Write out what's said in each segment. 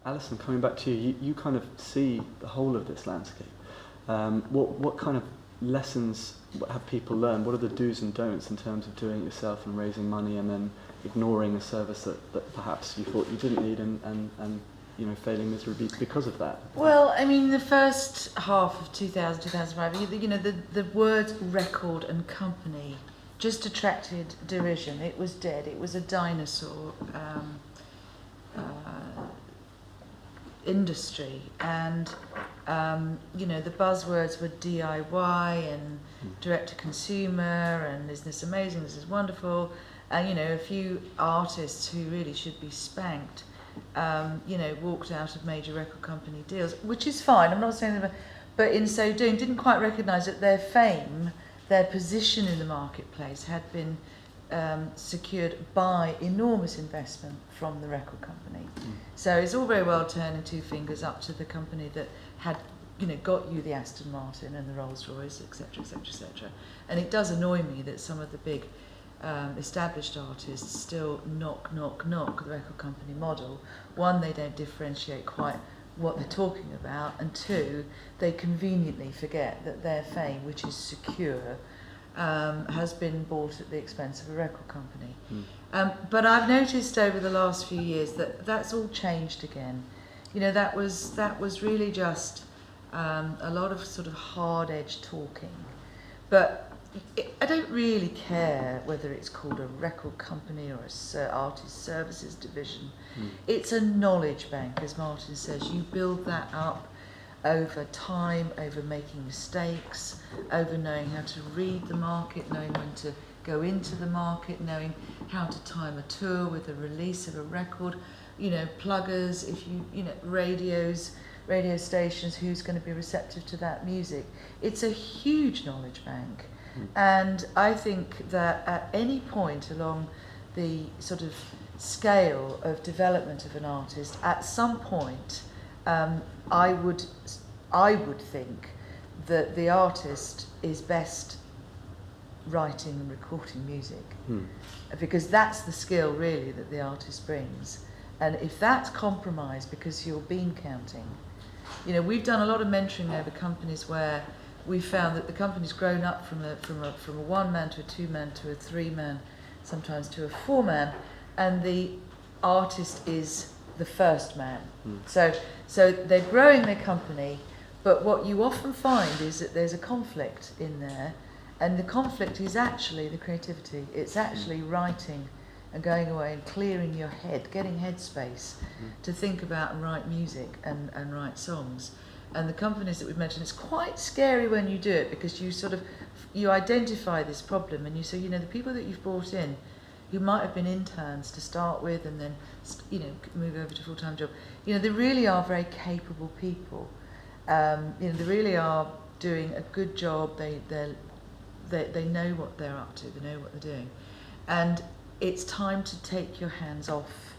Alison, coming back to you, you kind of see the whole of this landscape. What kind of lessons have people learned? What are the do's and don'ts in terms of doing it yourself and raising money and then ignoring a service that perhaps you thought you didn't need and failing miserably because of that? Well, I mean, the first half of 2000, 2005, the words record and company just attracted derision. It was dead. It was a dinosaur industry, and the buzzwords were DIY and direct to consumer, and isn't this amazing? This is wonderful. And a few artists who really should be spanked, walked out of major record company deals, which is fine. I'm not saying that, but in so doing, didn't quite recognise that their fame, their position in the marketplace, had been secured by enormous investment from the record company. So it's all very well turning two fingers up to the company that had, got you the Aston Martin and the Rolls Royce, etc., etc., etc. And it does annoy me that some of the big established artists still knock the record company model. One, they don't differentiate quite what they're talking about, and two, they conveniently forget that their fame, which is secure, has been bought at the expense of a record company. But I've noticed over the last few years that that's all changed again. That was really just a lot of sort of hard-edged talking. But I don't really care whether it's called a record company or a artist services division. It's a knowledge bank, as Martin says. You build that up over time, over making mistakes, over knowing how to read the market, knowing when to go into the market, knowing how to time a tour with the release of a record, pluggers, if radio stations, who's going to be receptive to that music. It's a huge knowledge bank. And I think that at any point along the sort of scale of development of an artist, at some point, I would think that the artist is best writing and recording music, because that's the skill really that the artist brings. And if that's compromised because you're bean counting, we've done a lot of mentoring over companies where we found that the company's grown up from a one-man to a two-man to a three-man, sometimes to a four-man, and the artist is the first man. So they're growing their company, but what you often find is that there's a conflict in there, and the conflict is actually the creativity. It's actually writing and going away and clearing your head, getting headspace to think about and write music and write songs. And the companies that we've mentioned, it's quite scary when you do it, because you identify this problem, and you say, the people that you've brought in, who might have been interns to start with and then, move over to a full-time job, they really are very capable people. They really are doing a good job. They know what they're up to. They know what they're doing, and it's time to take your hands off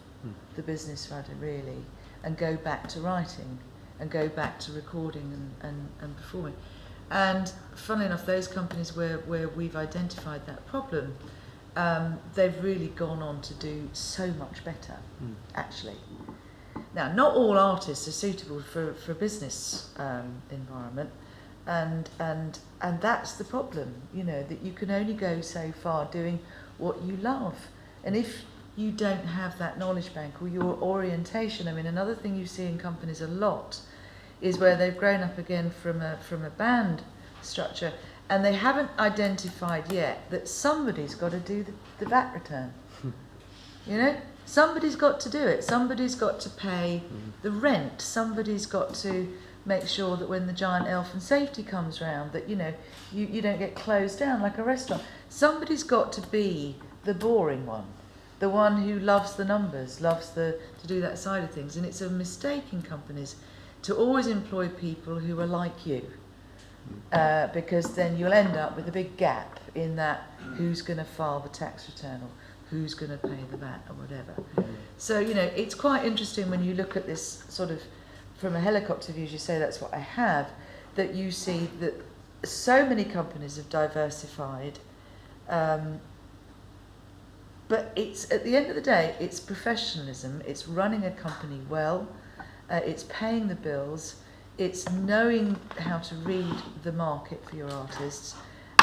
the business rudder really, and go back to writing, and go back to recording and performing. And funnily enough, those companies where we've identified that problem, they've really gone on to do so much better, actually. Now, not all artists are suitable for a business environment, and that's the problem, that you can only go so far doing what you love. And if you don't have that knowledge bank or your orientation, another thing you see in companies a lot is where they've grown up again from a band structure, and they haven't identified yet that somebody's got to do the VAT return. Somebody's got to do it. Somebody's got to pay the rent. Somebody's got to make sure that when the giant health and safety comes round, that you don't get closed down like a restaurant. Somebody's got to be the boring one, the one who loves the numbers, loves to do that side of things. And it's a mistake in companies to always employ people who are like you, because then you'll end up with a big gap in that who's going to file the tax return or who's going to pay the VAT or whatever. So, it's quite interesting when you look at this sort of from a helicopter view, as you say, that's what I have, that you see that so many companies have diversified, but it's, at the end of the day, it's professionalism, it's running a company well, it's paying the bills, it's knowing how to read the market for your artists,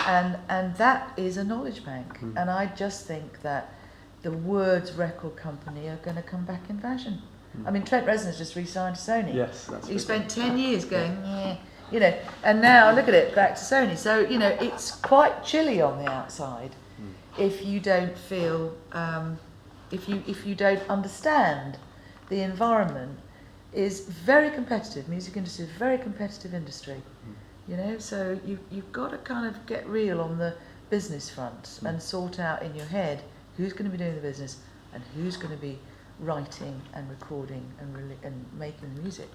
and that is a knowledge bank. And I just think that the words record company are going to come back in fashion. I mean, Trent Reznor's just re-signed to Sony. Yes, that's He good. spent 10 years going, yeah, you know, and now look at it, back to Sony. So, you know, it's quite chilly on the outside if you don't feel, if you don't understand the environment is very competitive. Music industry is a very competitive industry, you know, so you've got to kind of get real on the business front and sort out in your head who's going to be doing the business and who's going to be writing and recording and making the music.